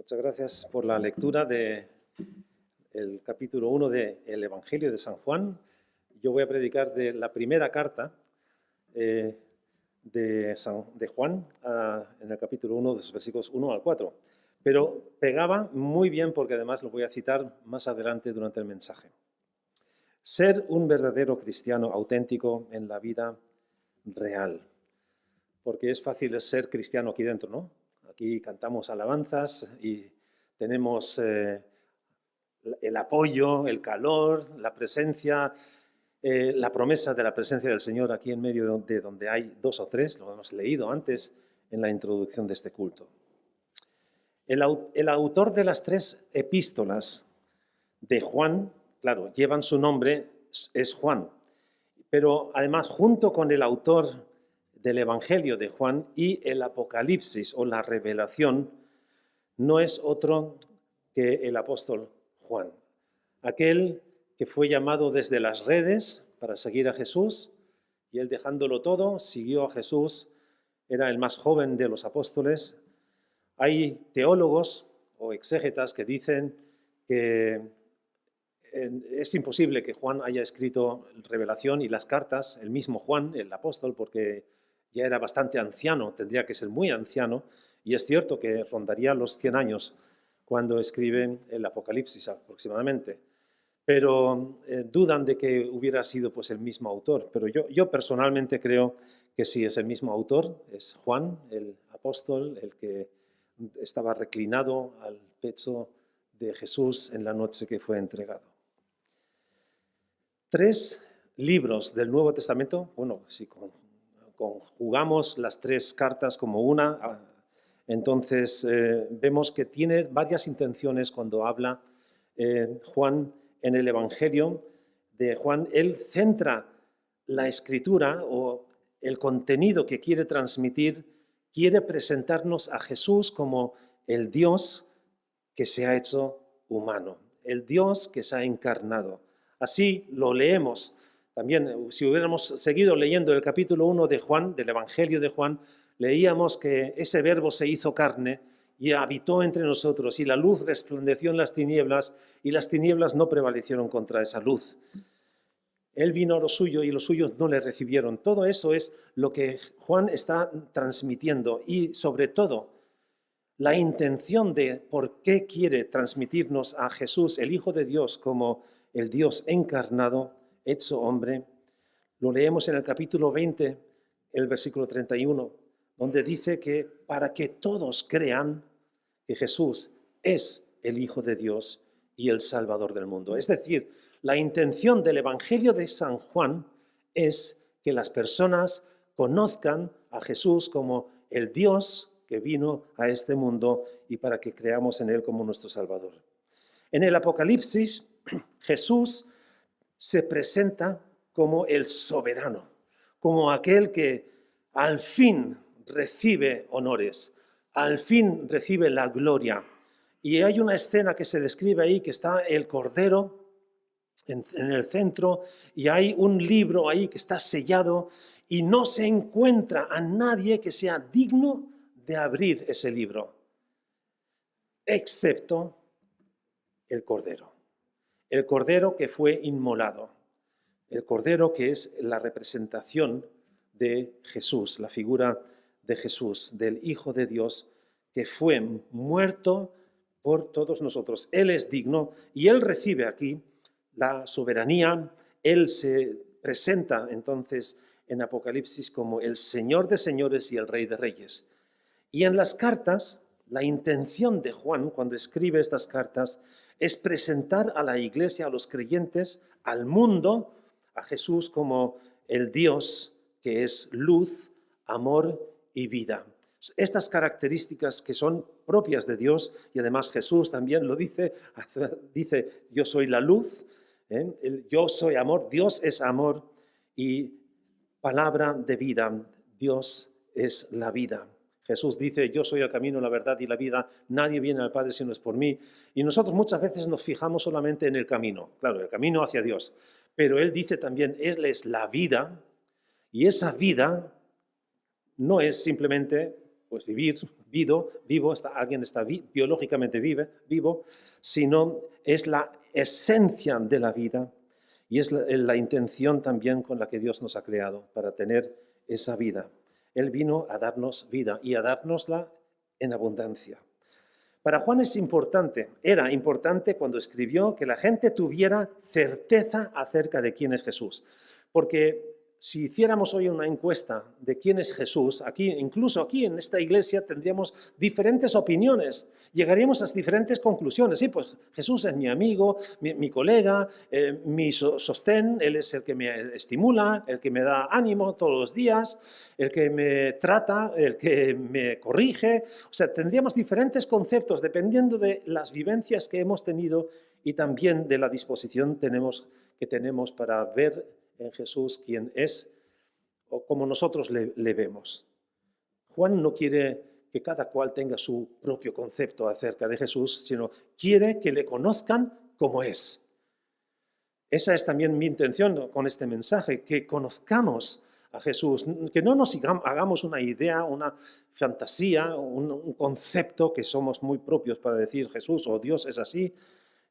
Muchas gracias por la lectura del capítulo 1 del Evangelio de San Juan. Yo voy a predicar de la primera carta de Juan en el capítulo 1, de los versículos 1 al 4. Pero pegaba muy bien porque además lo voy a citar más adelante durante el mensaje. Ser un verdadero cristiano auténtico en la vida real. Porque es fácil ser cristiano aquí dentro, ¿no? Aquí cantamos alabanzas y tenemos el apoyo, el calor, la presencia, la promesa de la presencia del Señor aquí en medio de donde hay dos o tres, lo hemos leído antes en la introducción de este culto. El autor de las tres epístolas de Juan, claro, llevan su nombre, es Juan, pero además junto con el autor del Evangelio de Juan y el Apocalipsis o la revelación, no es otro que el apóstol Juan, aquel que fue llamado desde las redes para seguir a Jesús, y él dejándolo todo, siguió a Jesús, era el más joven de los apóstoles. Hay teólogos o exégetas que dicen que es imposible que Juan haya escrito revelación y las cartas, el mismo Juan, el apóstol, porque ya era bastante anciano, tendría que ser muy anciano, y es cierto que rondaría los 100 años cuando escribe el Apocalipsis aproximadamente, pero dudan de que hubiera sido pues el mismo autor, pero yo personalmente creo que sí es el mismo autor, es Juan, el apóstol, el que estaba reclinado al pecho de Jesús en la noche que fue entregado. 3 libros del Nuevo Testamento, bueno, si conjugamos las 3 cartas como una, entonces vemos que tiene varias intenciones cuando habla Juan en el Evangelio de Juan. Él centra la escritura o el contenido que quiere transmitir, quiere presentarnos a Jesús como el Dios que se ha hecho humano, el Dios que se ha encarnado. Así lo leemos. También, si hubiéramos seguido leyendo el capítulo 1 de Juan, del Evangelio de Juan, leíamos que ese verbo se hizo carne y habitó entre nosotros, y la luz resplandeció en las tinieblas, y las tinieblas no prevalecieron contra esa luz. Él vino a lo suyo y los suyos no le recibieron. Todo eso es lo que Juan está transmitiendo, y sobre todo la intención de por qué quiere transmitirnos a Jesús, el Hijo de Dios, como el Dios encarnado, hecho hombre. Lo leemos en el capítulo 20, el versículo 31, donde dice que para que todos crean que Jesús es el Hijo de Dios y el Salvador del mundo. Es decir, la intención del Evangelio de San Juan es que las personas conozcan a Jesús como el Dios que vino a este mundo y para que creamos en Él como nuestro Salvador. En el Apocalipsis, Jesús se presenta como el soberano, como aquel que al fin recibe honores, al fin recibe la gloria. Y hay una escena que se describe ahí, que está el Cordero en el centro, y hay un libro ahí que está sellado, y no se encuentra a nadie que sea digno de abrir ese libro, excepto el Cordero que fue inmolado, el Cordero que es la representación de Jesús, la figura de Jesús, del Hijo de Dios, que fue muerto por todos nosotros. Él es digno y Él recibe aquí la soberanía. Él se presenta entonces en Apocalipsis como el Señor de señores y el Rey de reyes. Y en las cartas, la intención de Juan, cuando escribe estas cartas, es presentar a la iglesia, a los creyentes, al mundo, a Jesús como el Dios que es luz, amor y vida. Estas características que son propias de Dios, y además Jesús también lo dice yo soy la luz, yo soy amor, Dios es amor y palabra de vida, Dios es la vida. Jesús dice, yo soy el camino, la verdad y la vida, nadie viene al Padre si no es por mí. Y nosotros muchas veces nos fijamos solamente en el camino, claro, el camino hacia Dios. Pero Él dice también, Él es la vida, y esa vida no es simplemente pues vivo, alguien está biológicamente vivo, sino es la esencia de la vida y es la intención también con la que Dios nos ha creado, para tener esa vida. Él vino a darnos vida y a dárnosla en abundancia. Para Juan era importante cuando escribió que la gente tuviera certeza acerca de quién es Jesús. Porque si hiciéramos hoy una encuesta de quién es Jesús, incluso aquí en esta iglesia tendríamos diferentes opiniones, llegaríamos a diferentes conclusiones. Sí, pues Jesús es mi amigo, mi colega, mi sostén, Él es el que me estimula, el que me da ánimo todos los días, el que me trata, el que me corrige. O sea, tendríamos diferentes conceptos dependiendo de las vivencias que hemos tenido y también de la disposición que tenemos para ver en Jesús quién es o como nosotros le vemos. Juan no quiere que cada cual tenga su propio concepto acerca de Jesús, sino quiere que le conozcan como es. Esa es también mi intención con este mensaje, que conozcamos a Jesús, que no nos hagamos una idea, una fantasía, un concepto que somos muy propios para decir Jesús o Dios es así,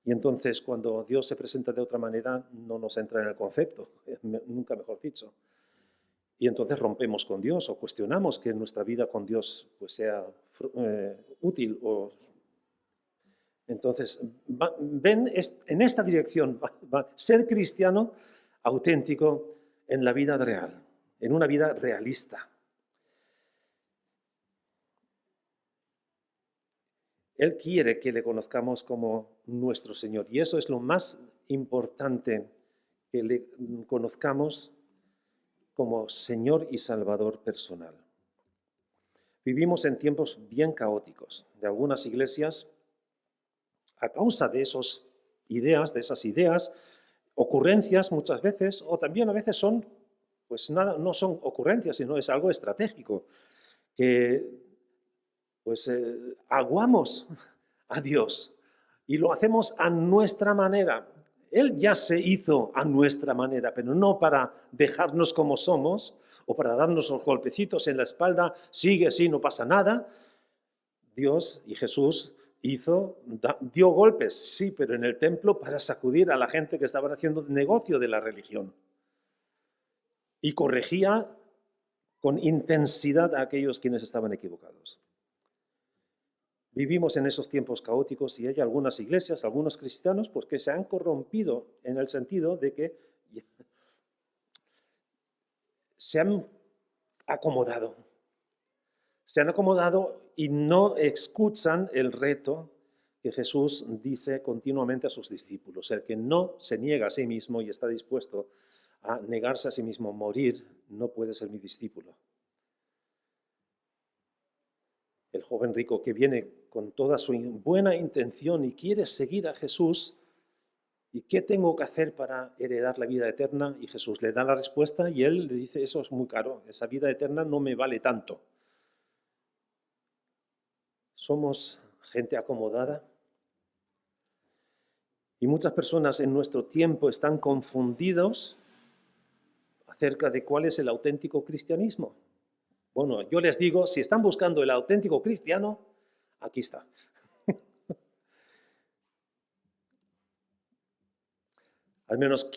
y entonces cuando Dios se presenta de otra manera no nos entra en el concepto, nunca mejor dicho. Y entonces rompemos con Dios o cuestionamos que nuestra vida con Dios pues sea útil. Entonces, ven en esta dirección, va ser cristiano auténtico en la vida real, en una vida realista. Él quiere que le conozcamos como nuestro Señor y eso es lo más importante, que le conozcamos como Señor y Salvador personal. Vivimos en tiempos bien caóticos de algunas iglesias a causa de esas ideas, ocurrencias muchas veces, o también a veces son, pues nada, no son ocurrencias, sino es algo estratégico, que pues aguamos a Dios y lo hacemos a nuestra manera. Él ya se hizo a nuestra manera, pero no para dejarnos como somos o para darnos los golpecitos en la espalda, sigue así, no pasa nada. Dios y Jesús dio golpes, sí, pero en el templo para sacudir a la gente que estaba haciendo negocio de la religión. Y corregía con intensidad a aquellos quienes estaban equivocados. Vivimos en esos tiempos caóticos y hay algunas iglesias, algunos cristianos, pues que se han corrompido en el sentido de que se han acomodado. Se han acomodado y no escuchan el reto que Jesús dice continuamente a sus discípulos. El que no se niega a sí mismo y está dispuesto a negarse a sí mismo, morir, no puede ser mi discípulo. El joven rico que viene con toda su buena intención y quiere seguir a Jesús, ¿y qué tengo que hacer para heredar la vida eterna? Y Jesús le da la respuesta y él le dice, eso es muy caro, esa vida eterna no me vale tanto. Somos gente acomodada y muchas personas en nuestro tiempo están confundidos acerca de cuál es el auténtico cristianismo. Bueno, yo les digo, si están buscando el auténtico cristiano, aquí está. Al menos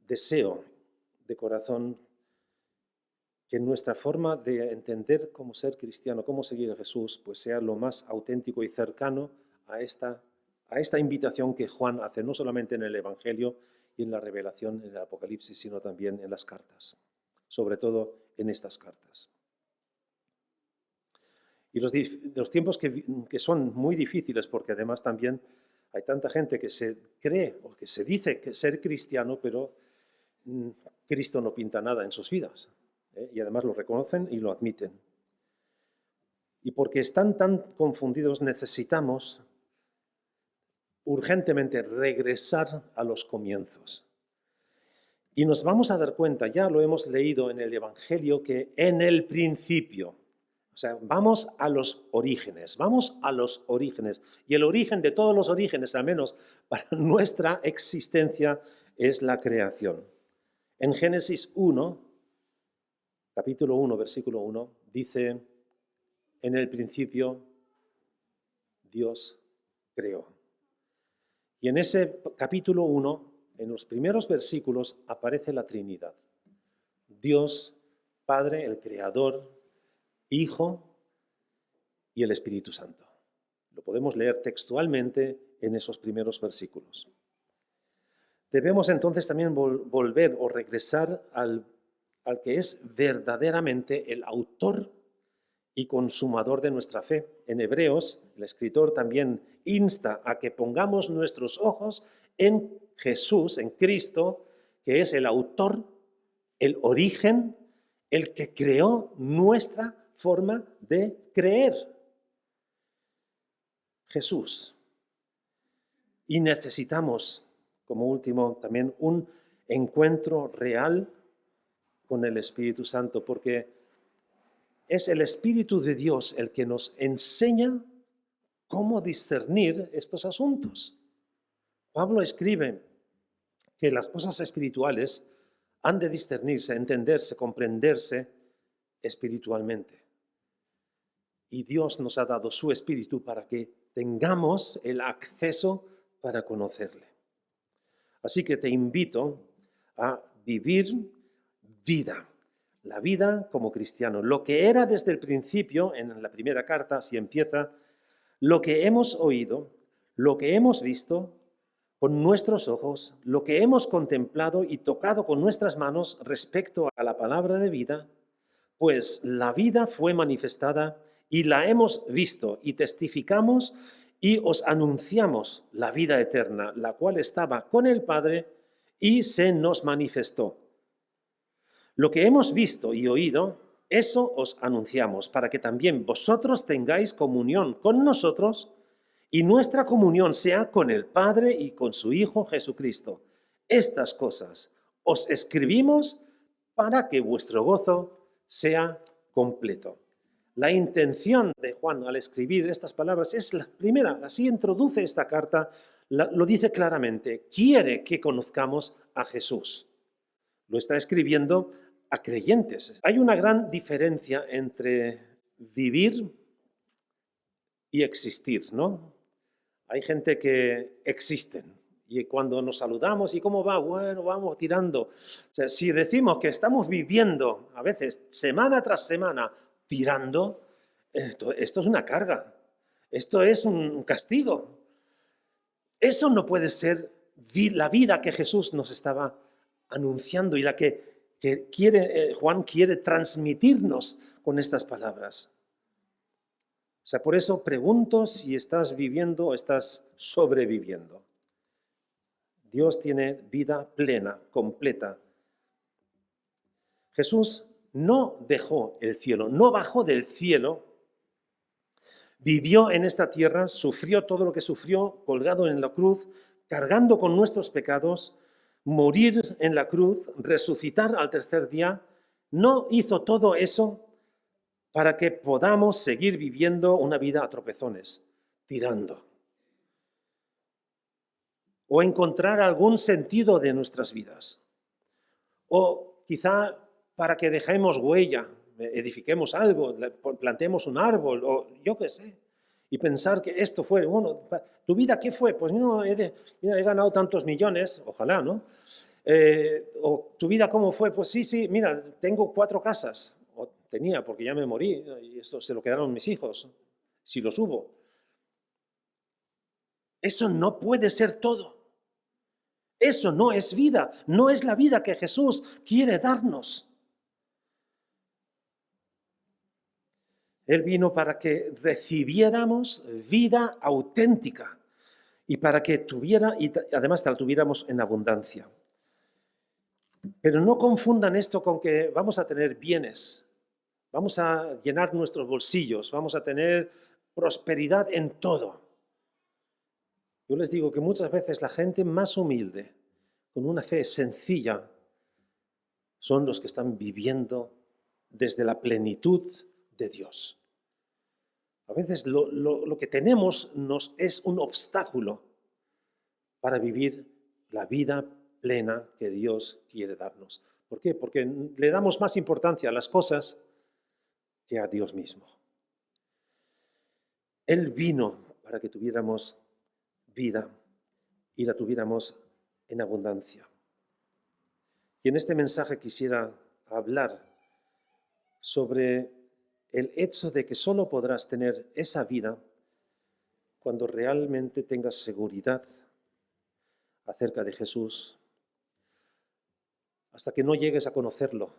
deseo de corazón que nuestra forma de entender cómo ser cristiano, cómo seguir a Jesús, pues sea lo más auténtico y cercano a esta invitación que Juan hace, no solamente en el Evangelio y en la revelación, en el Apocalipsis, sino también en las cartas, sobre todo en estas cartas. Y los tiempos que son muy difíciles, porque además también hay tanta gente que se cree o que se dice que ser cristiano, pero Cristo no pinta nada en sus vidas. Y además lo reconocen y lo admiten. Y porque están tan confundidos, necesitamos urgentemente regresar a los comienzos. Y nos vamos a dar cuenta, ya lo hemos leído en el Evangelio, que en el principio, o sea, vamos a los orígenes. Y el origen de todos los orígenes, al menos para nuestra existencia, es la creación. En Génesis 1, capítulo 1, versículo 1, dice, en el principio Dios creó. Y en ese capítulo 1, en los primeros versículos, aparece la Trinidad. Dios, Padre, el Creador, Hijo y el Espíritu Santo. Lo podemos leer textualmente en esos primeros versículos. Debemos entonces también volver o regresar al que es verdaderamente el autor y consumador de nuestra fe. En Hebreos, el escritor también insta a que pongamos nuestros ojos en Jesús, en Cristo, que es el autor, el origen, el que creó nuestra forma de creer. Jesús. Y necesitamos, como último, también un encuentro real con el Espíritu Santo, porque es el Espíritu de Dios el que nos enseña cómo discernir estos asuntos. Pablo escribe que las cosas espirituales han de discernirse, entenderse, comprenderse espiritualmente. Y Dios nos ha dado su Espíritu para que tengamos el acceso para conocerle. Así que te invito a vivir vida, la vida como cristiano. Lo que era desde el principio, en la primera carta, si empieza, lo que hemos oído, lo que hemos visto con nuestros ojos, lo que hemos contemplado y tocado con nuestras manos respecto a la palabra de vida, pues la vida fue manifestada y la hemos visto y testificamos y os anunciamos la vida eterna, la cual estaba con el Padre y se nos manifestó. Lo que hemos visto y oído, eso os anunciamos, para que también vosotros tengáis comunión con nosotros y nuestra comunión sea con el Padre y con su Hijo Jesucristo. Estas cosas os escribimos para que vuestro gozo sea completo. La intención de Juan al escribir estas palabras es la primera, así introduce esta carta, lo dice claramente, quiere que conozcamos a Jesús. Lo está escribiendo a creyentes. Hay una gran diferencia entre vivir y existir, ¿no? Hay gente que existen y cuando nos saludamos, ¿y cómo va? Bueno, vamos tirando. O sea, si decimos que estamos viviendo, a veces, semana tras semana, tirando, esto es una carga, esto es un castigo. Eso no puede ser la vida que Jesús nos estaba anunciando y la que Juan quiere transmitirnos con estas palabras. O sea, por eso pregunto si estás viviendo o estás sobreviviendo. Dios tiene vida plena, completa. Jesús no dejó el cielo, no bajó del cielo, vivió en esta tierra, sufrió todo lo que sufrió, colgado en la cruz, cargando con nuestros pecados, morir en la cruz, resucitar al tercer día. No hizo todo eso para que podamos seguir viviendo una vida a tropezones, tirando. O encontrar algún sentido de nuestras vidas. O quizá para que dejemos huella, edifiquemos algo, plantemos un árbol, o yo qué sé. Y pensar que esto fue, bueno, ¿tu vida qué fue? Pues no, mira, he ganado tantos millones, ojalá, ¿no? O tu vida cómo fue, pues sí, mira, tengo 4 casas, o tenía porque ya me morí, y esto se lo quedaron mis hijos, si los hubo. Eso no puede ser todo. Eso no es vida, no es la vida que Jesús quiere darnos. Él vino para que recibiéramos vida auténtica y para que además la tuviéramos en abundancia. Pero no confundan esto con que vamos a tener bienes, vamos a llenar nuestros bolsillos, vamos a tener prosperidad en todo. Yo les digo que muchas veces la gente más humilde, con una fe sencilla, son los que están viviendo desde la plenitud de Dios. A veces lo que tenemos nos es un obstáculo para vivir la vida plena que Dios quiere darnos. ¿Por qué? Porque le damos más importancia a las cosas que a Dios mismo. Él vino para que tuviéramos vida y la tuviéramos en abundancia. Y en este mensaje quisiera hablar sobre el hecho de que solo podrás tener esa vida cuando realmente tengas seguridad acerca de Jesús, hasta que no llegues a conocerlo,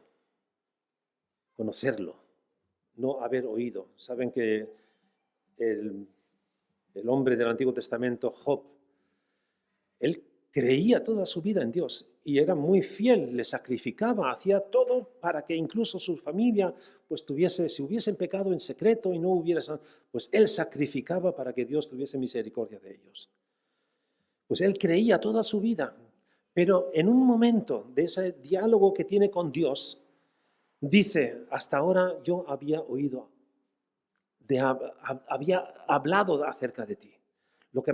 no haber oído. Saben que el hombre del Antiguo Testamento, Job, él creía toda su vida en Dios y era muy fiel, le sacrificaba, hacía todo para que incluso su familia pues si hubiesen pecado en secreto y no hubiera, pues él sacrificaba para que Dios tuviese misericordia de ellos. Pues él creía toda su vida, pero en un momento de ese diálogo que tiene con Dios, dice, hasta ahora yo había oído, había hablado acerca de ti, lo que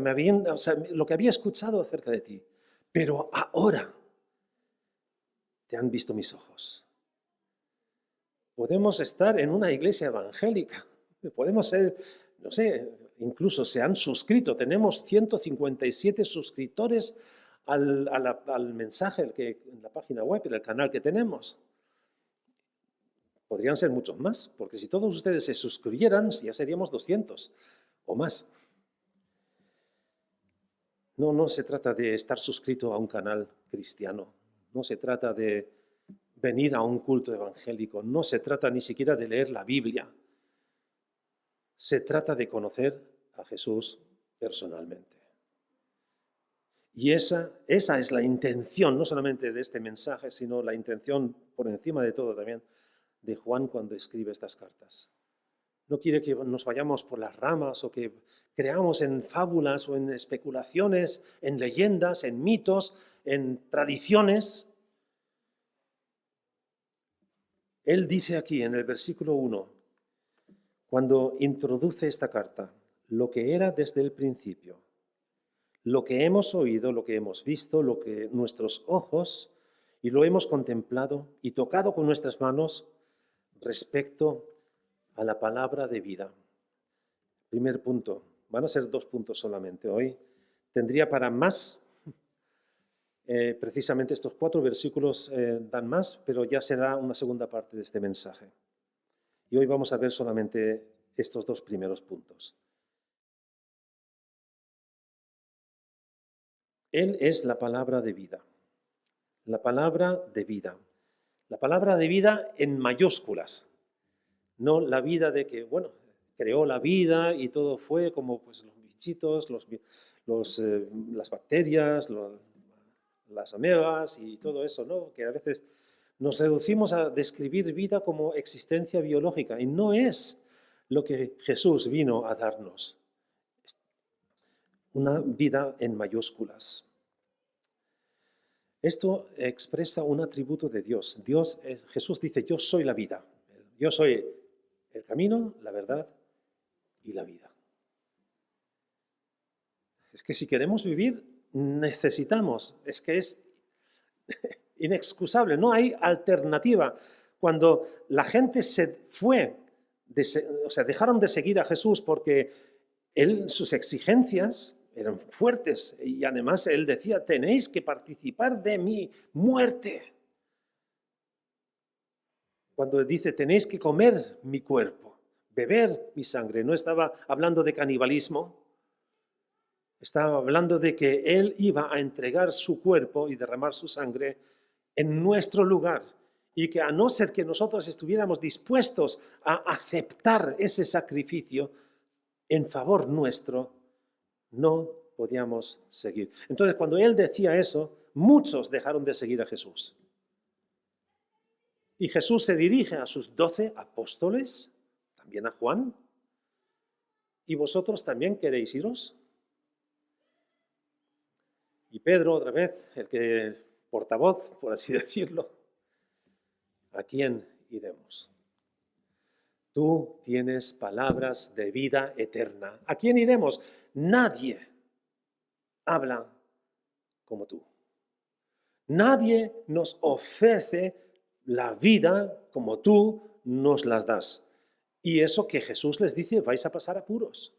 había escuchado acerca de ti, pero ahora te han visto mis ojos. Podemos estar en una iglesia evangélica, podemos ser, no sé, incluso se han suscrito, tenemos 157 suscriptores al mensaje en la página web, en el canal que tenemos. Podrían ser muchos más, porque si todos ustedes se suscribieran, ya seríamos 200 o más. No se trata de estar suscrito a un canal cristiano, no se trata de venir a un culto evangélico, no se trata ni siquiera de leer la Biblia. Se trata de conocer a Jesús personalmente. Y esa es la intención, no solamente de este mensaje, sino la intención por encima de todo también de Juan cuando escribe estas cartas. No quiere que nos vayamos por las ramas o que creamos en fábulas o en especulaciones, en leyendas, en mitos, en tradiciones. Él dice aquí en el versículo 1, cuando introduce esta carta, lo que era desde el principio, lo que hemos oído, lo que hemos visto, lo que nuestros ojos y lo hemos contemplado y tocado con nuestras manos respecto a la palabra de vida. Primer punto, van a ser 2 puntos solamente hoy. Tendría para más, precisamente estos 4 versículos dan más, pero ya será una segunda parte de este mensaje. Y hoy vamos a ver solamente estos 2 primeros puntos. Él es la palabra de vida. La palabra de vida. La palabra de vida en mayúsculas. No la vida de que, bueno, creó la vida y todo fue como pues, los bichitos, las bacterias, las amebas y todo eso, ¿no? Que a veces nos reducimos a describir vida como existencia biológica y no es lo que Jesús vino a darnos. Una vida en mayúsculas. Esto expresa un atributo de Dios. Jesús dice, yo soy la vida. Yo soy el camino, la verdad y la vida. Es que si queremos vivir, necesitamos. Es que es inexcusable, no hay alternativa. Cuando la gente se fue, dejaron de seguir a Jesús porque sus exigencias eran fuertes y además él decía, tenéis que participar de mi muerte. Cuando dice, tenéis que comer mi cuerpo, beber mi sangre, no estaba hablando de canibalismo, estaba hablando de que él iba a entregar su cuerpo y derramar su sangre en nuestro lugar y que a no ser que nosotros estuviéramos dispuestos a aceptar ese sacrificio en favor nuestro, no podíamos seguir. Entonces, cuando él decía eso, muchos dejaron de seguir a Jesús. Y Jesús se dirige a sus 12 apóstoles, también a Juan. ¿Y vosotros también queréis iros? Y Pedro, otra vez, el portavoz, por así decirlo, ¿a quién iremos? Tú tienes palabras de vida eterna. ¿A quién iremos? Nadie habla como tú. Nadie nos ofrece la vida como tú nos las das. Y eso que Jesús les dice, vais a pasar apuros.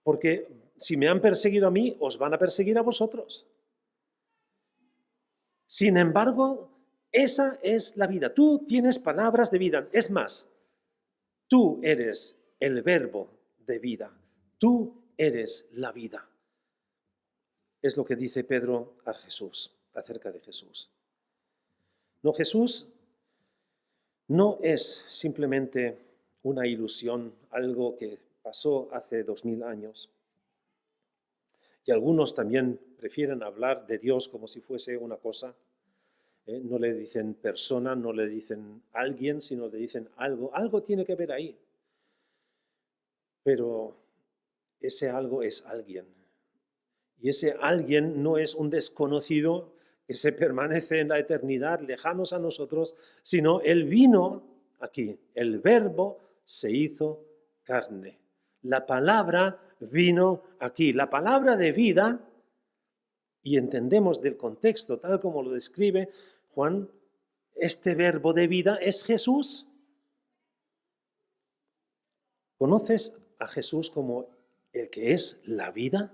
porque si me han perseguido a mí, os van a perseguir a vosotros. Sin embargo, esa es la vida. Tú tienes palabras de vida. Es más, tú eres el verbo de vida. Tú eres la vida. Es lo que dice Pedro a Jesús, acerca de Jesús. No, Jesús no es simplemente una ilusión, algo que pasó hace 2000 años. Y algunos también prefieren hablar de Dios como si fuese una cosa. No le dicen persona, no le dicen alguien, sino le dicen algo. Algo tiene que ver ahí. Pero ese algo es alguien. Y ese alguien no es un desconocido que se permanece en la eternidad, lejanos a nosotros, sino Él vino aquí. El Verbo se hizo carne. La palabra vino aquí. La palabra de vida, y entendemos del contexto tal como lo describe Juan, este verbo de vida es Jesús. ¿Conoces a Jesús como el que es la vida?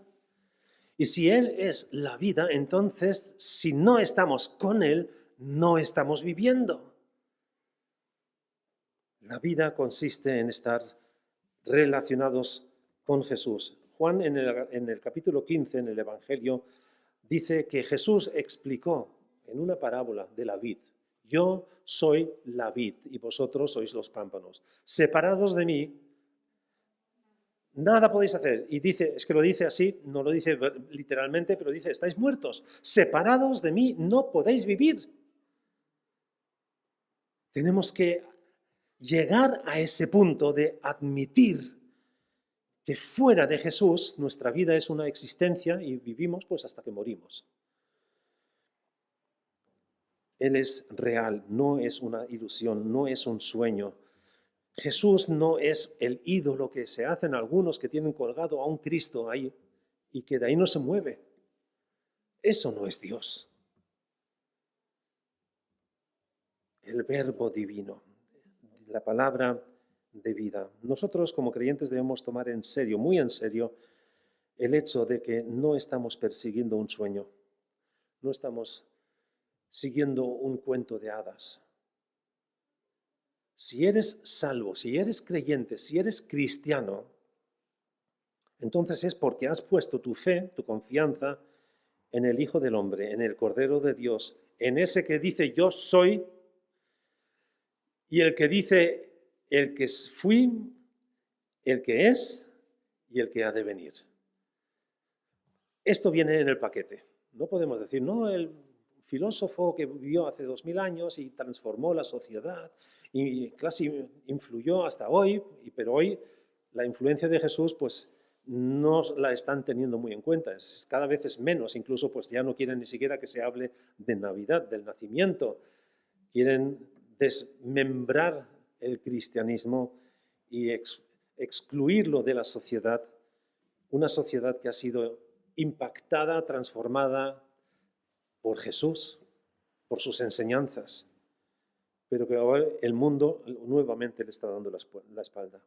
Y si Él es la vida, entonces, si no estamos con Él, no estamos viviendo. La vida consiste en estar relacionados con Jesús. Juan, en el capítulo 15, en el Evangelio, dice que Jesús explicó en una parábola de la vid: yo soy la vid y vosotros sois los pámpanos. Separados de mí, nada podéis hacer. Y dice, es que lo dice así, no lo dice literalmente, pero dice, estáis muertos. Separados de mí no podéis vivir. Tenemos que llegar a ese punto de admitir que fuera de Jesús nuestra vida es una existencia y vivimos pues hasta que morimos. Él es real, no es una ilusión, no es un sueño. Jesús no es el ídolo que se hacen algunos que tienen colgado a un Cristo ahí y que de ahí no se mueve. Eso no es Dios. El verbo divino, la palabra de vida. Nosotros como creyentes debemos tomar en serio, muy en serio, el hecho de que no estamos persiguiendo un sueño, no estamos siguiendo un cuento de hadas. Si eres salvo, si eres creyente, si eres cristiano, entonces es porque has puesto tu fe, tu confianza en el Hijo del Hombre, en el Cordero de Dios, en ese que dice yo soy, y el que dice el que fui, el que es y el que ha de venir. Esto viene en el paquete. No podemos decir, no, el filósofo que vivió hace 2000 años y transformó la sociedad y casi influyó hasta hoy, pero hoy la influencia de Jesús pues no la están teniendo muy en cuenta, cada vez es menos, incluso pues ya no quieren ni siquiera que se hable de Navidad, del nacimiento, quieren desmembrar el cristianismo y excluirlo de la sociedad, una sociedad que ha sido impactada, transformada por Jesús, por sus enseñanzas, pero que ahora el mundo nuevamente le está dando la espalda.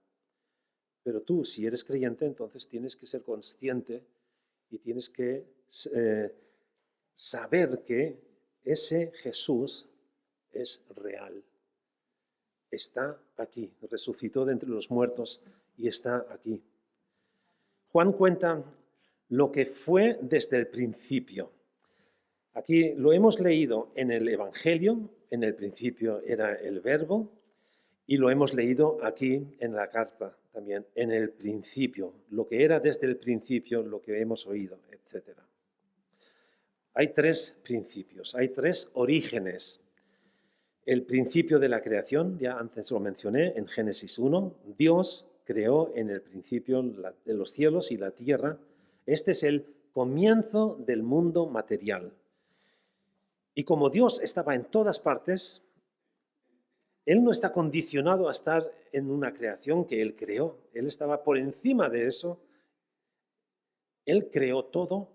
Pero tú, si eres creyente, entonces tienes que ser consciente y tienes que saber que ese Jesús es real. Está aquí, resucitó de entre los muertos y está aquí. Juan cuenta lo que fue desde el principio. Aquí lo hemos leído en el Evangelio, en el principio era el Verbo, y lo hemos leído aquí en la carta también, en el principio, lo que era desde el principio, lo que hemos oído, etc. Hay tres principios, hay tres orígenes. El principio de la creación, ya antes lo mencioné, en Génesis 1, Dios creó en el principio los cielos y la tierra. Este es el comienzo del mundo material. Y como Dios estaba en todas partes, Él no está condicionado a estar en una creación que Él creó. Él estaba por encima de eso. Él creó todo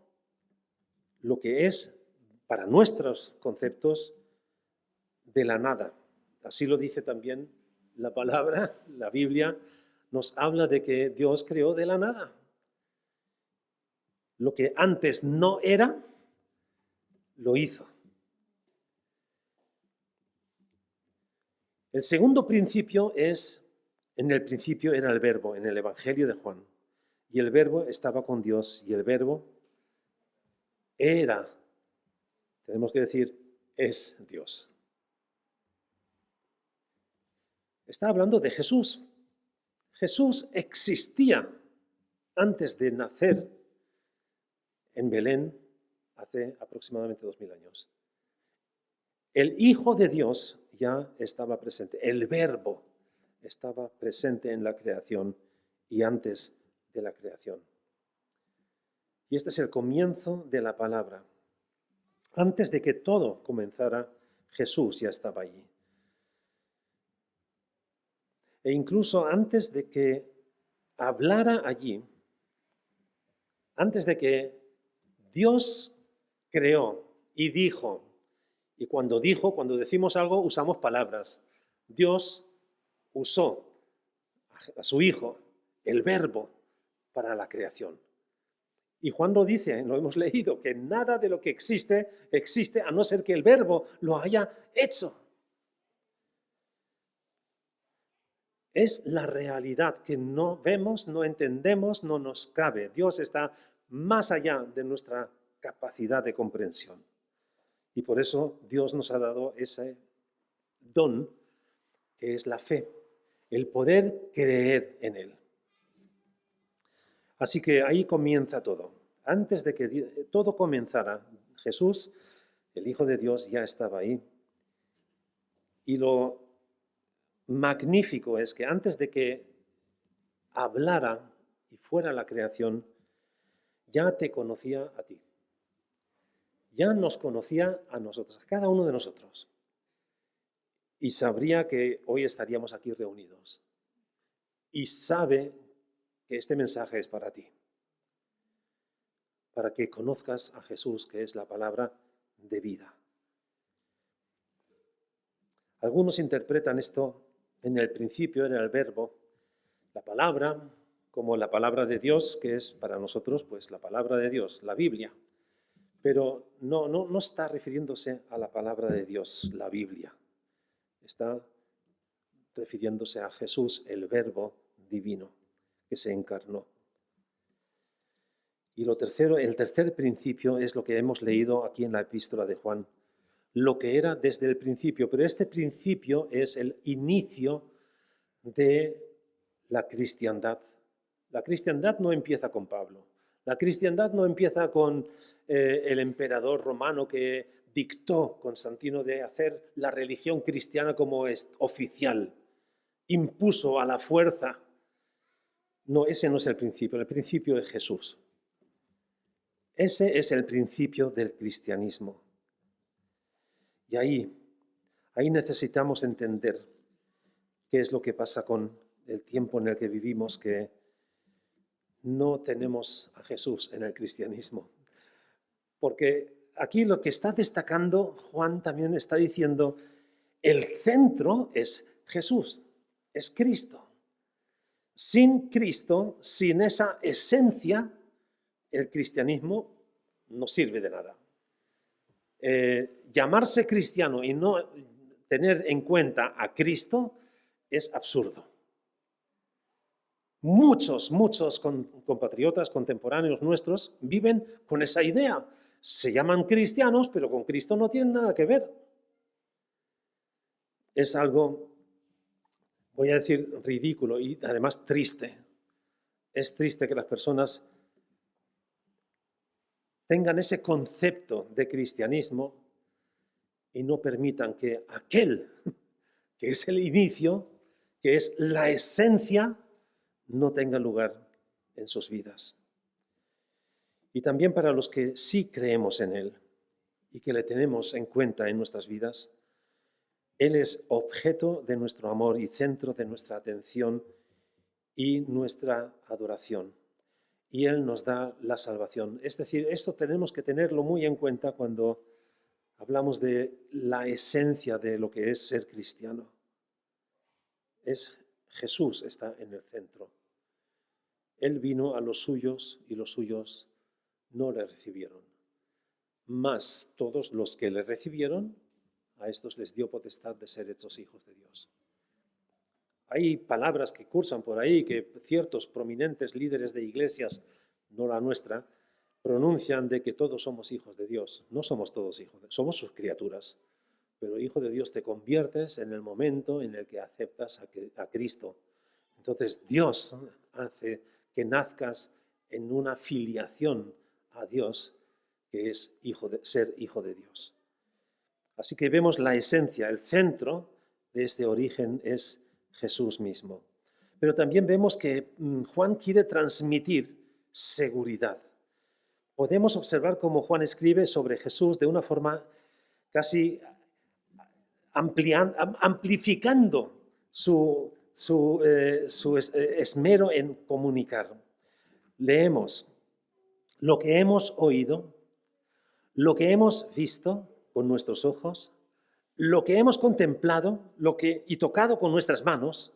lo que es, para nuestros conceptos, de la nada. Así lo dice también la palabra, la Biblia nos habla de que Dios creó de la nada. Lo que antes no era, lo hizo. El segundo principio es, en el principio era el Verbo, en el Evangelio de Juan. Y el Verbo estaba con Dios y el Verbo era, tenemos que decir, es Dios. Está hablando de Jesús. Jesús existía antes de nacer en Belén hace aproximadamente 2000 años. El Hijo de Dios ya estaba presente, el Verbo estaba presente en la creación y antes de la creación. Y este es el comienzo de la palabra. Antes de que todo comenzara, Jesús ya estaba allí. E incluso antes de que hablara allí, antes de que Dios creó y dijo, y cuando decimos algo, usamos palabras. Dios usó a su Hijo, el Verbo, para la creación. Y Juan lo dice, lo hemos leído, que nada de lo que existe a no ser que el Verbo lo haya hecho. Es la realidad que no vemos, no entendemos, no nos cabe. Dios está más allá de nuestra capacidad de comprensión. Y por eso Dios nos ha dado ese don que es la fe, el poder creer en Él. Así que ahí comienza todo. Antes de que todo comenzara, Jesús, el Hijo de Dios, ya estaba ahí. Y lo magnífico es que antes de que hablara y fuera la creación, ya te conocía a ti. Ya nos conocía a nosotros, cada uno de nosotros. Y sabría que hoy estaríamos aquí reunidos. Y sabe que este mensaje es para ti. Para que conozcas a Jesús, que es la palabra de vida. Algunos interpretan esto, en el principio era el Verbo, la palabra, como la palabra de Dios, que es para nosotros pues la palabra de Dios, la Biblia. Pero no está refiriéndose a la palabra de Dios, la Biblia. Está refiriéndose a Jesús, el Verbo divino, que se encarnó. Y el tercer principio es lo que hemos leído aquí en la epístola de Juan, lo que era desde el principio. Pero este principio es el inicio de la cristiandad. La cristiandad no empieza con Pablo. La cristiandad no empieza con el emperador romano que dictó Constantino de hacer la religión cristiana como es oficial. Impuso a la fuerza. No, ese no es el principio es Jesús. Ese es el principio del cristianismo. Y ahí necesitamos entender qué es lo que pasa con el tiempo en el que vivimos, que no tenemos a Jesús en el cristianismo. Porque aquí lo que está destacando Juan también está diciendo, el centro es Jesús, es Cristo. Sin Cristo, sin esa esencia, el cristianismo no sirve de nada. Llamarse cristiano y no tener en cuenta a Cristo es absurdo. Muchos compatriotas contemporáneos nuestros viven con esa idea. Se llaman cristianos, pero con Cristo no tienen nada que ver. Es algo, voy a decir, ridículo y además triste. Es triste que las personas tengan ese concepto de cristianismo y no permitan que aquel que es el inicio, que es la esencia, no tenga lugar en sus vidas. Y también para los que sí creemos en Él y que le tenemos en cuenta en nuestras vidas, Él es objeto de nuestro amor y centro de nuestra atención y nuestra adoración. Y Él nos da la salvación. Es decir, esto tenemos que tenerlo muy en cuenta cuando hablamos de la esencia de lo que es ser cristiano. Jesús está en el centro. Él vino a los suyos y los suyos no le recibieron. Mas todos los que le recibieron, a estos les dio potestad de ser hechos hijos de Dios. Hay palabras que cursan por ahí que ciertos prominentes líderes de iglesias, no la nuestra, pronuncian de que todos somos hijos de Dios. No somos todos hijos, somos sus criaturas. Pero hijo de Dios te conviertes en el momento en el que aceptas a Cristo. Entonces Dios hace que nazcas en una filiación a Dios, que es ser hijo de Dios. Así que vemos la esencia, el centro de este origen es Jesús mismo. Pero también vemos que Juan quiere transmitir seguridad. Podemos observar cómo Juan escribe sobre Jesús de una forma casi amplificando su esmero en comunicar. Leemos: lo que hemos oído, lo que hemos visto con nuestros ojos, lo que hemos contemplado y tocado con nuestras manos,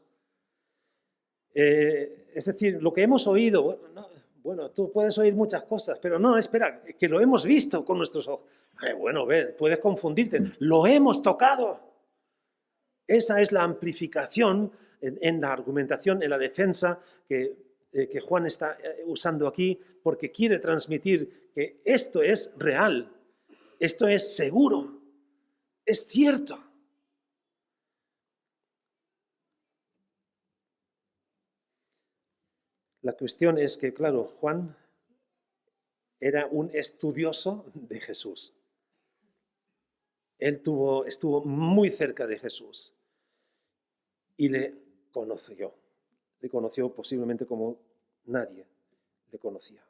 es decir, lo que hemos oído, bueno, tú puedes oír muchas cosas, pero no, espera, que lo hemos visto con nuestros ojos. Bueno, puedes confundirte, lo hemos tocado. Esa es la amplificación en la argumentación, en la defensa que Juan está usando aquí, porque quiere transmitir que esto es real, esto es seguro, es cierto. La cuestión es que, claro, Juan era un estudioso de Jesús. Él estuvo muy cerca de Jesús y le conoció. Le conoció posiblemente como nadie le conocía.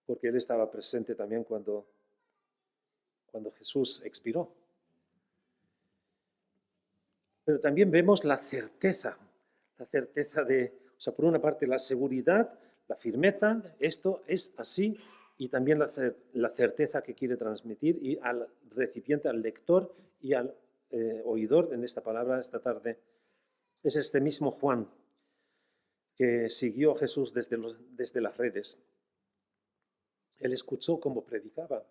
Porque él estaba presente también cuando Jesús expiró. Pero también vemos la certeza por una parte la seguridad, la firmeza, esto es así, y también la certeza que quiere transmitir y al recipiente, al lector y al oidor en esta palabra esta tarde. Es este mismo Juan que siguió a Jesús desde las redes. Él escuchó cómo predicaba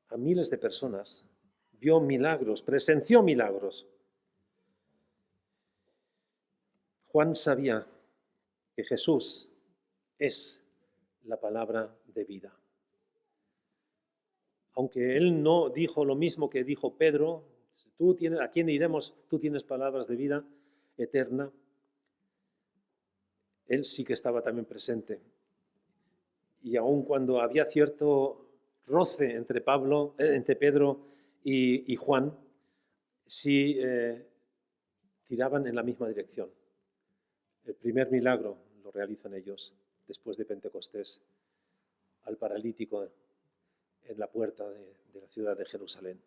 a miles de personas, vio milagros, presenció milagros. Juan sabía que Jesús es la palabra de vida. Aunque él no dijo lo mismo que dijo Pedro, ¿a quién iremos? Tú tienes palabras de vida eterna. Él sí que estaba también presente. Y aun cuando había cierto roce entre Pedro y Juan, sí tiraban en la misma dirección. El primer milagro lo realizan ellos después de Pentecostés al paralítico en la puerta de la ciudad de Jerusalén.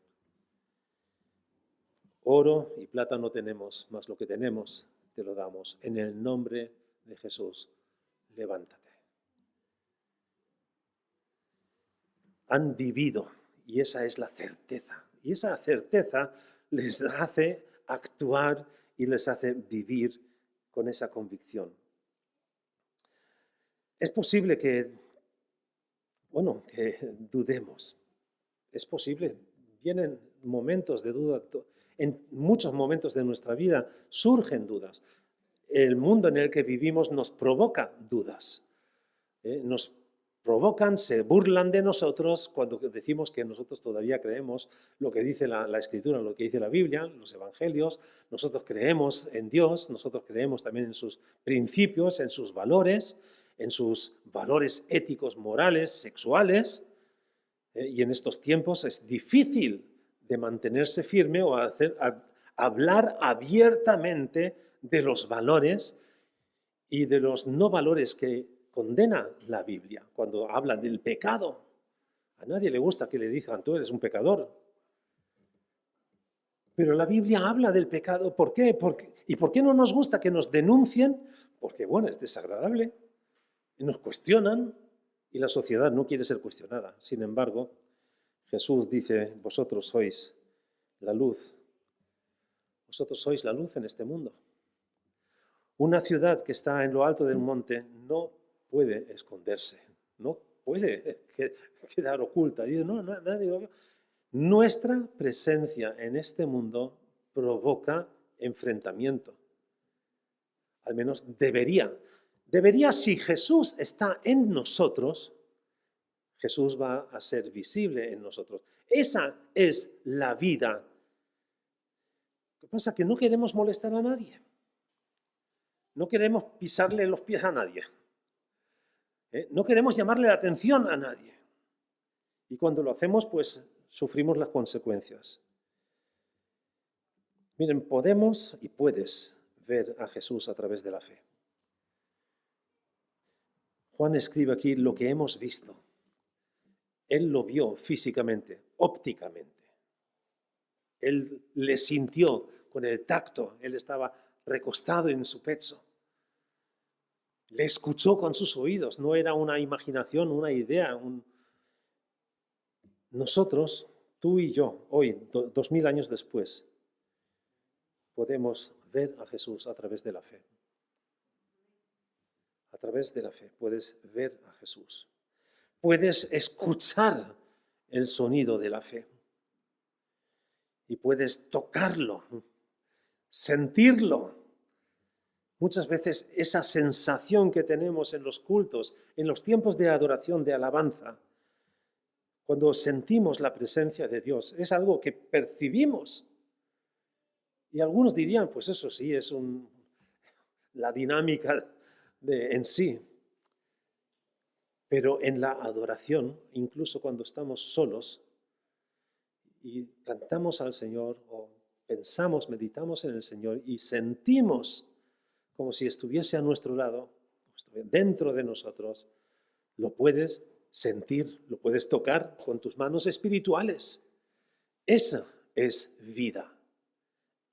Oro y plata no tenemos, mas lo que tenemos te lo damos. En el nombre de Jesús, levántate. Han vivido, y esa es la certeza. Y esa certeza les hace actuar y les hace vivir con esa convicción. Es posible que dudemos. Es posible. Vienen momentos de duda. En muchos momentos de nuestra vida surgen dudas. El mundo en el que vivimos nos provoca dudas. Nos provocan, se burlan de nosotros cuando decimos que nosotros todavía creemos lo que dice la Escritura, lo que dice la Biblia, los Evangelios. Nosotros creemos en Dios, nosotros creemos también en sus principios, en sus valores éticos, morales, sexuales. Y en estos tiempos es difícil de mantenerse firme o hablar abiertamente de los valores y de los no valores que condena la Biblia. Cuando habla del pecado, a nadie le gusta que le digan, tú eres un pecador. Pero la Biblia habla del pecado. ¿Por qué? ¿Y por qué no nos gusta que nos denuncien? Porque, es desagradable. Y nos cuestionan y la sociedad no quiere ser cuestionada. Sin embargo, Jesús dice, vosotros sois la luz. Vosotros sois la luz en este mundo. Una ciudad que está en lo alto del monte no puede esconderse, no puede quedar oculta. Dice, no, nadie lo vio. Nuestra presencia en este mundo provoca enfrentamiento. Al menos debería. Debería, si Jesús está en nosotros, Jesús va a ser visible en nosotros. Esa es la vida. Lo que pasa es que no queremos molestar a nadie. No queremos pisarle los pies a nadie. No queremos llamarle la atención a nadie. Y cuando lo hacemos, pues sufrimos las consecuencias. Miren, podemos y puedes ver a Jesús a través de la fe. Juan escribe aquí lo que hemos visto. Él lo vio físicamente, ópticamente. Él le sintió con el tacto. Él estaba recostado en su pecho. Le escuchó con sus oídos. No era una imaginación, una idea. Nosotros, tú y yo, hoy, 2000 años después, podemos ver a Jesús a través de la fe. A través de la fe puedes ver a Jesús. Puedes escuchar el sonido de la fe. Y puedes tocarlo, sentirlo. Muchas veces esa sensación que tenemos en los cultos, en los tiempos de adoración, de alabanza, cuando sentimos la presencia de Dios, es algo que percibimos. Y algunos dirían, pues eso sí, es la dinámica en sí. Pero en la adoración, incluso cuando estamos solos y cantamos al Señor o pensamos, meditamos en el Señor y sentimos como si estuviese a nuestro lado, dentro de nosotros, lo puedes sentir, lo puedes tocar con tus manos espirituales. Esa es vida.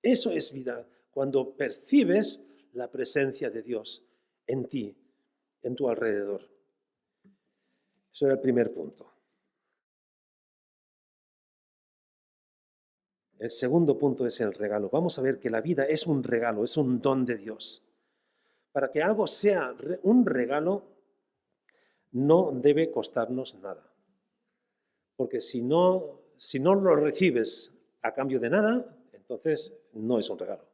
Eso es vida, cuando percibes la presencia de Dios en ti, en tu alrededor. Eso era el primer punto. El segundo punto es el regalo. Vamos a ver que la vida es un regalo, es un don de Dios. Para que algo sea un regalo, no debe costarnos nada. Porque si no lo recibes a cambio de nada, entonces no es un regalo.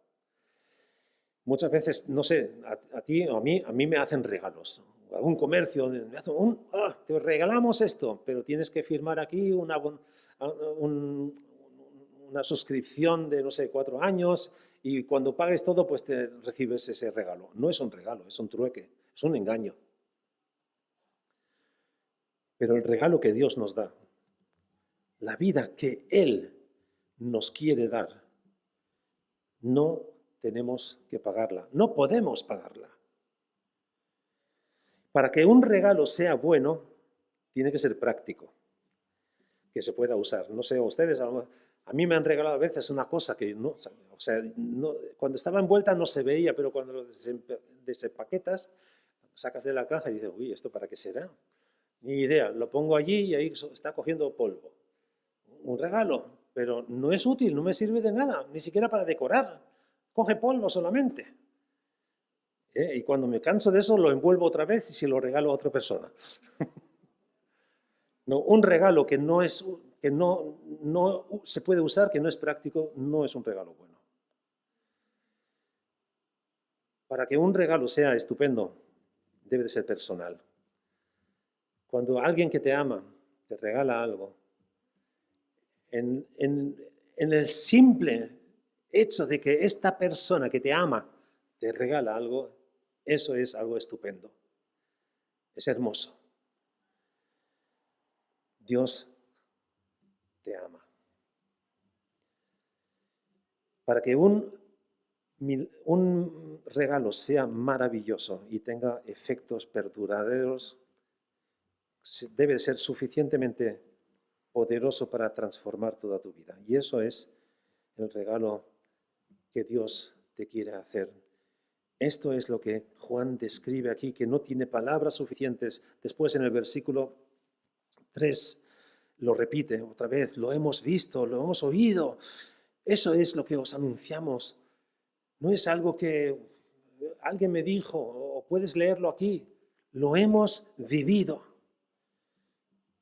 Muchas veces, no sé, a ti o a mí me hacen regalos. Algún comercio me hace te regalamos esto, pero tienes que firmar aquí una suscripción de, no sé, 4 años y cuando pagues todo, pues te recibes ese regalo. No es un regalo, es un trueque, es un engaño. Pero el regalo que Dios nos da, la vida que Él nos quiere dar, no tenemos que pagarla, no podemos pagarla. Para que un regalo sea bueno, tiene que ser práctico, que se pueda usar. No sé, ustedes, a mí me han regalado a veces una cosa que cuando estaba envuelta no se veía, pero cuando lo desempaquetas, sacas de la caja y dices, uy, ¿esto para qué será? Ni idea, lo pongo allí y ahí está cogiendo polvo. Un regalo, pero no es útil, no me sirve de nada, ni siquiera para decorar. Coge polvo solamente. Y cuando me canso de eso, lo envuelvo otra vez y se lo regalo a otra persona. No, un regalo que no se puede usar, que no es práctico, no es un regalo bueno. Para que un regalo sea estupendo, debe de ser personal. Cuando alguien que te ama te regala algo, en el simple hecho de que esta persona que te ama te regala algo, eso es algo estupendo. Es hermoso. Dios te ama. Para que un regalo sea maravilloso y tenga efectos perduraderos, debe ser suficientemente poderoso para transformar toda tu vida. Y eso es el regalo que Dios te quiere hacer. Esto es lo que Juan describe aquí, que no tiene palabras suficientes. Después en el versículo 3 lo repite otra vez, lo hemos visto, lo hemos oído. Eso es lo que os anunciamos. No es algo que alguien me dijo o puedes leerlo aquí. Lo hemos vivido.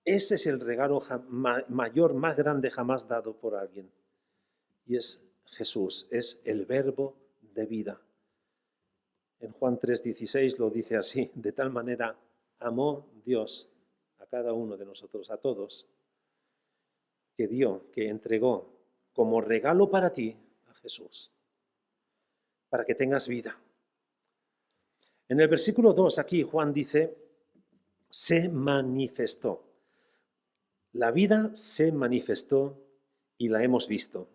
Ese es el regalo mayor, más grande jamás dado por alguien. Y es Jesús, es el verbo de vida. En Juan 3:16 lo dice así: de tal manera amó Dios a cada uno de nosotros, a todos, que dio, que entregó como regalo para ti a Jesús, para que tengas vida. En el versículo 2 aquí Juan dice, se manifestó. La vida se manifestó y la hemos visto.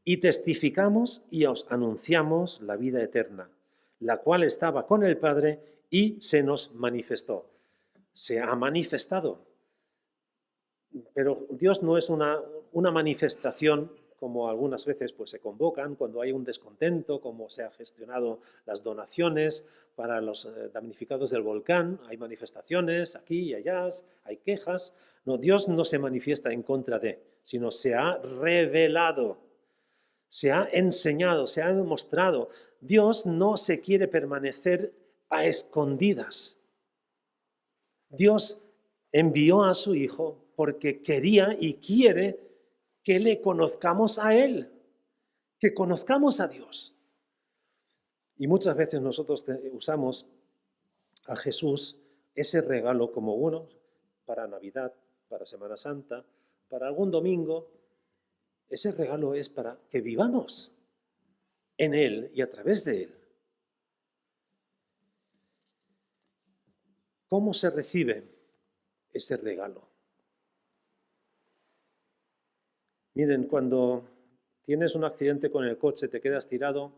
Y testificamos y os anunciamos la vida eterna, la cual estaba con el Padre y se nos manifestó. Se ha manifestado. Pero Dios no es una manifestación como algunas veces pues, se convocan cuando hay un descontento, como se han gestionado las donaciones para los damnificados del volcán. Hay manifestaciones aquí y allá, hay quejas. No, Dios no se manifiesta en contra de, sino se ha revelado, se ha enseñado, se ha demostrado. Dios no se quiere permanecer a escondidas. Dios envió a su Hijo porque quería y quiere que le conozcamos a Él, que conozcamos a Dios. Y muchas veces nosotros usamos a Jesús, ese regalo, como uno para Navidad, para Semana Santa, para algún domingo. Ese regalo es para que vivamos en Él y a través de Él. ¿Cómo se recibe ese regalo? Miren, cuando tienes un accidente con el coche, te quedas tirado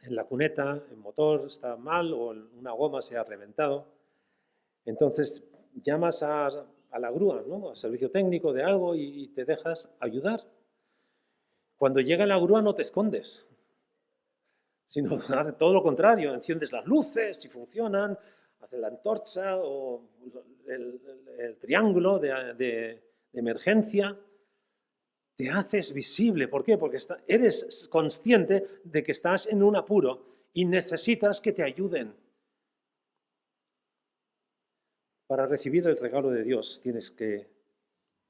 en la cuneta, el motor está mal o una goma se ha reventado, entonces llamas a la grúa, ¿no? Al servicio técnico de algo y te dejas ayudar. Cuando llega la grúa no te escondes, sino hace todo lo contrario, enciendes las luces si funcionan, haces la antorcha o el triángulo de emergencia. Te haces visible. ¿Por qué? Porque eres consciente de que estás en un apuro y necesitas que te ayuden. Para recibir el regalo de Dios tienes que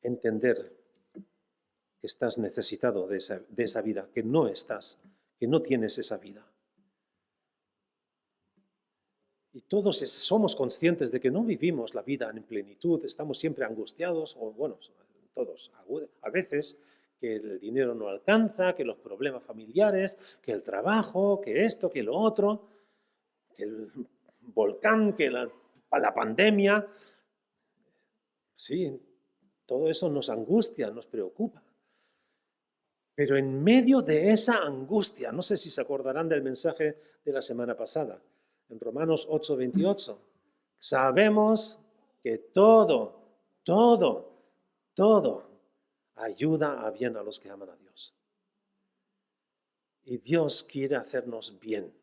entender que estás necesitado de esa vida, que no tienes esa vida. Y todos somos conscientes de que no vivimos la vida en plenitud, estamos siempre angustiados, o bueno, todos, a veces, que el dinero no alcanza, que los problemas familiares, que el trabajo, que esto, que lo otro, que el volcán, que la pandemia. Sí, todo eso nos angustia, nos preocupa. Pero en medio de esa angustia, no sé si se acordarán del mensaje de la semana pasada, en Romanos 8:28, sabemos que todo ayuda a bien a los que aman a Dios. Y Dios quiere hacernos bien.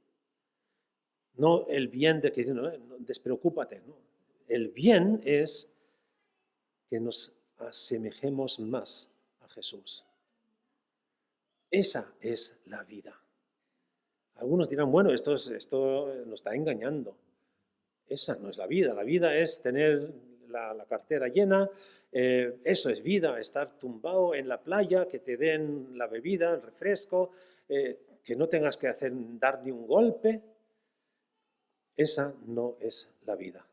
No el bien de que no, despreocúpate, no. El bien es que nos asemejemos más a Jesús. Esa es la vida. Algunos dirán, bueno, esto nos está engañando. Esa no es la vida. La vida es tener la cartera llena. Eso es vida, estar tumbado en la playa, que te den la bebida, el refresco, que no tengas que dar ni un golpe. Esa no es la vida.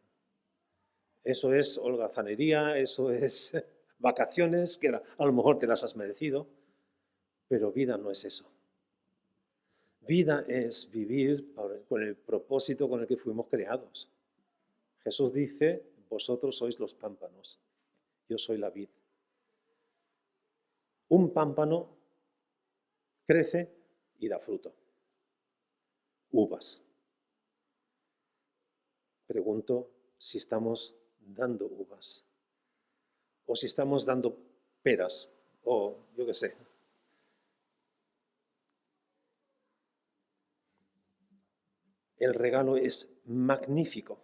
Eso es holgazanería, eso es vacaciones, que a lo mejor te las has merecido, pero vida no es eso. Vida es vivir con el propósito con el que fuimos creados. Jesús dice, vosotros sois los pámpanos, yo soy la vid. Un pámpano crece y da fruto. Uvas. Pregunto si estamos dando uvas o si estamos dando peras o yo qué sé. El regalo es magnífico.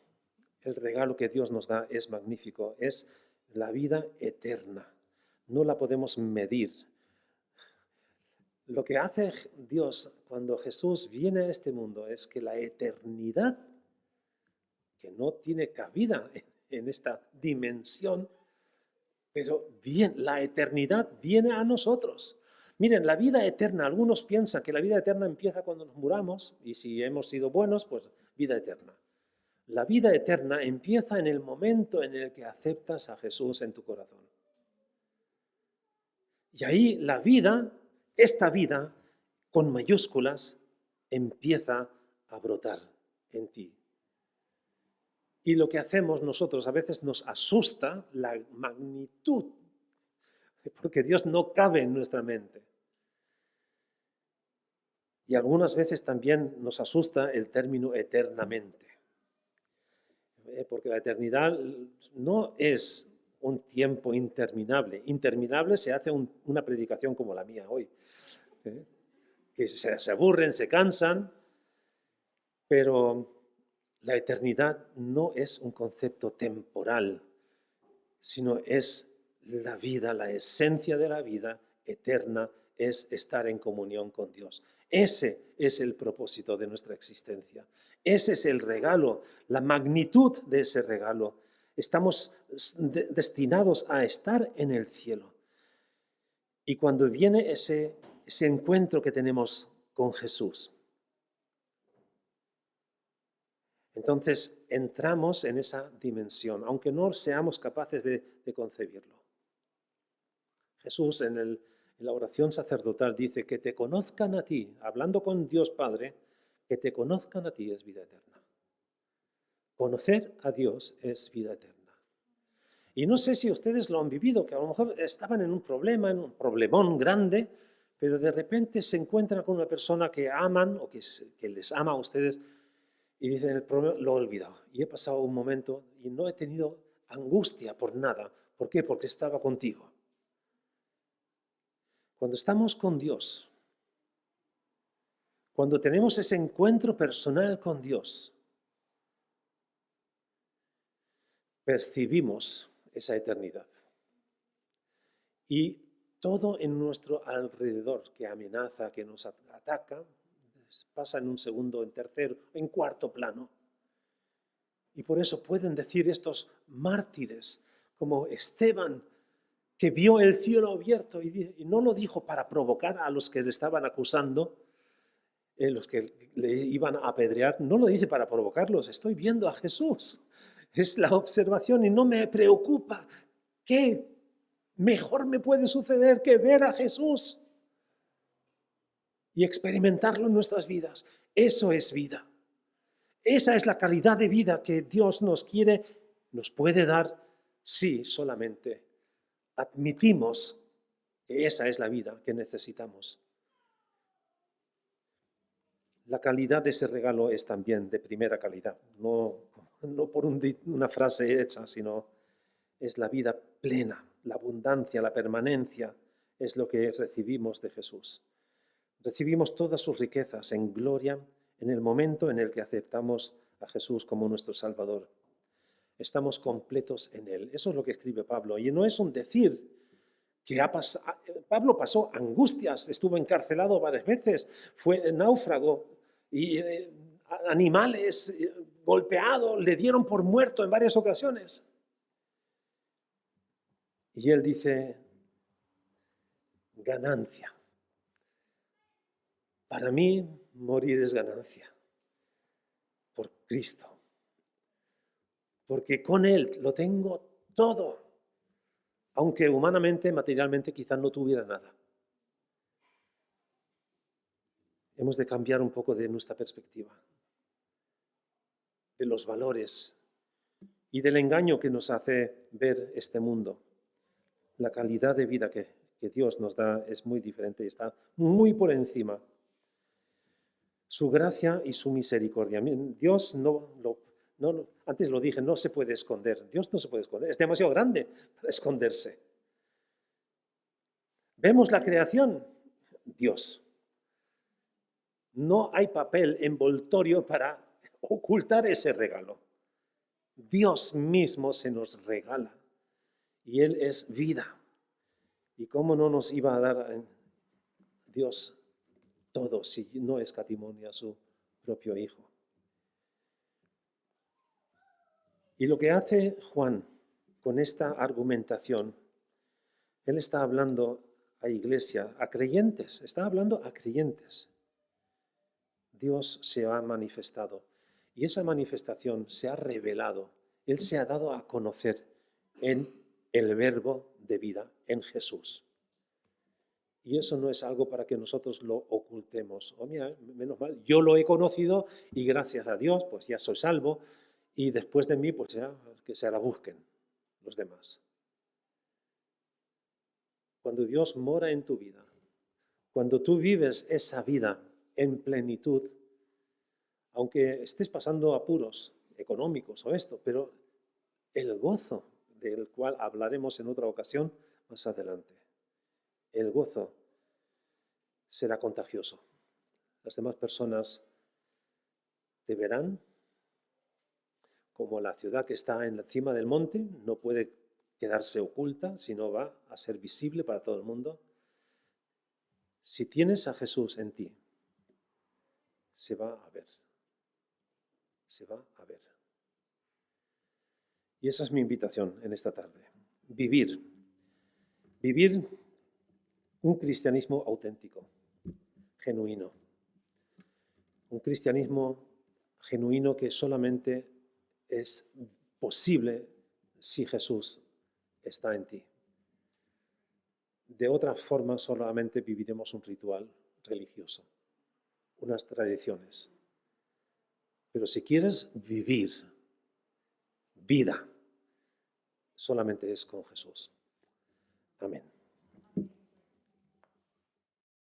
El regalo que Dios nos da es magnífico. Es la vida eterna. No la podemos medir. Lo que hace Dios cuando Jesús viene a este mundo es que la eternidad, que no tiene cabida en esta dimensión, Pero bien, la eternidad viene a nosotros. Miren, la vida eterna, algunos piensan que la vida eterna empieza cuando nos muramos y si hemos sido buenos, pues vida eterna. La vida eterna empieza en el momento en el que aceptas a Jesús en tu corazón. Y ahí la vida, esta vida, con mayúsculas, empieza a brotar en ti. Y lo que hacemos nosotros a veces nos asusta la magnitud, porque Dios no cabe en nuestra mente. Y algunas veces también nos asusta el término eternamente, porque la eternidad no es un tiempo interminable. Interminable se hace una predicación como la mía hoy, que se aburren, se cansan, pero la eternidad no es un concepto temporal, sino es la vida, la esencia de la vida eterna es estar en comunión con Dios. Ese es el propósito de nuestra existencia. Ese es el regalo, la magnitud de ese regalo. Estamos destinados a estar en el cielo. Y cuando viene ese encuentro que tenemos con Jesús, entonces entramos en esa dimensión, aunque no seamos capaces de concebirlo. Jesús en la oración sacerdotal dice que te conozcan a ti, hablando con Dios Padre, que te conozcan a ti es vida eterna. Conocer a Dios es vida eterna. Y no sé si ustedes lo han vivido, que a lo mejor estaban en un problema, en un problemón grande, pero de repente se encuentran con una persona que aman o que les ama a ustedes y dicen, el problema lo he olvidado. Y he pasado un momento y no he tenido angustia por nada. ¿Por qué? Porque estaba contigo. Cuando estamos con Dios, cuando tenemos ese encuentro personal con Dios, percibimos esa eternidad. Y todo en nuestro alrededor que amenaza, que nos ataca, pasa en un segundo, en tercero, en cuarto plano. Y por eso pueden decir estos mártires, como Esteban, que vio el cielo abierto y no lo dijo para provocar a los que le estaban acusando, los que le iban a apedrear, no lo dice para provocarlos, estoy viendo a Jesús. Es la observación y no me preocupa. ¿Qué mejor me puede suceder que ver a Jesús y experimentarlo en nuestras vidas? Eso es vida. Esa es la calidad de vida que Dios nos puede dar si solamente admitimos que esa es la vida que necesitamos. La calidad de ese regalo es también de primera calidad, no por una frase hecha, sino es la vida plena, la abundancia, la permanencia, es lo que recibimos de Jesús. Recibimos todas sus riquezas en gloria en el momento en el que aceptamos a Jesús como nuestro Salvador. Estamos completos en Él. Eso es lo que escribe Pablo. Y no es un decir que Pablo pasó angustias, estuvo encarcelado varias veces, fue náufrago y animales golpeados le dieron por muerto en varias ocasiones. Y él dice, ganancia. Para mí morir es ganancia por Cristo. Porque con Él lo tengo todo, aunque humanamente, materialmente quizás no tuviera nada. Hemos de cambiar un poco de nuestra perspectiva, de los valores y del engaño que nos hace ver este mundo. La calidad de vida que Dios nos da es muy diferente y está muy por encima. Su gracia y su misericordia. Dios antes lo dije, no se puede esconder. Dios no se puede esconder. Es demasiado grande para esconderse. Vemos la creación. Dios. No hay papel envoltorio para ocultar ese regalo. Dios mismo se nos regala. Y Él es vida. ¿Y cómo no nos iba a dar Dios todo si no escatimó a su propio Hijo? Y lo que hace Juan con esta argumentación Él está hablando a iglesia, a creyentes, está hablando a creyentes. Dios se ha manifestado y esa manifestación se ha revelado. Él se ha dado a conocer en el Verbo de vida, en Jesús. Y eso no es algo para que nosotros lo ocultemos. Oh, mira, menos mal, yo lo he conocido y gracias a Dios, pues ya soy salvo y después de mí, pues ya que se la busquen los demás. Cuando Dios mora en tu vida, cuando tú vives esa vida en plenitud, aunque estés pasando apuros económicos o esto, pero el gozo del cual hablaremos en otra ocasión más adelante, el gozo será contagioso. Las demás personas te verán como la ciudad que está encima del monte, no puede quedarse oculta, sino va a ser visible para todo el mundo. Si tienes a Jesús en ti, se va a ver. Se va a ver. Y esa es mi invitación en esta tarde. Vivir un cristianismo auténtico, genuino. Un cristianismo genuino que solamente es posible si Jesús está en ti. De otra forma, solamente viviremos un ritual religioso, unas tradiciones. Pero si quieres vivir vida, solamente es con Jesús. Amén.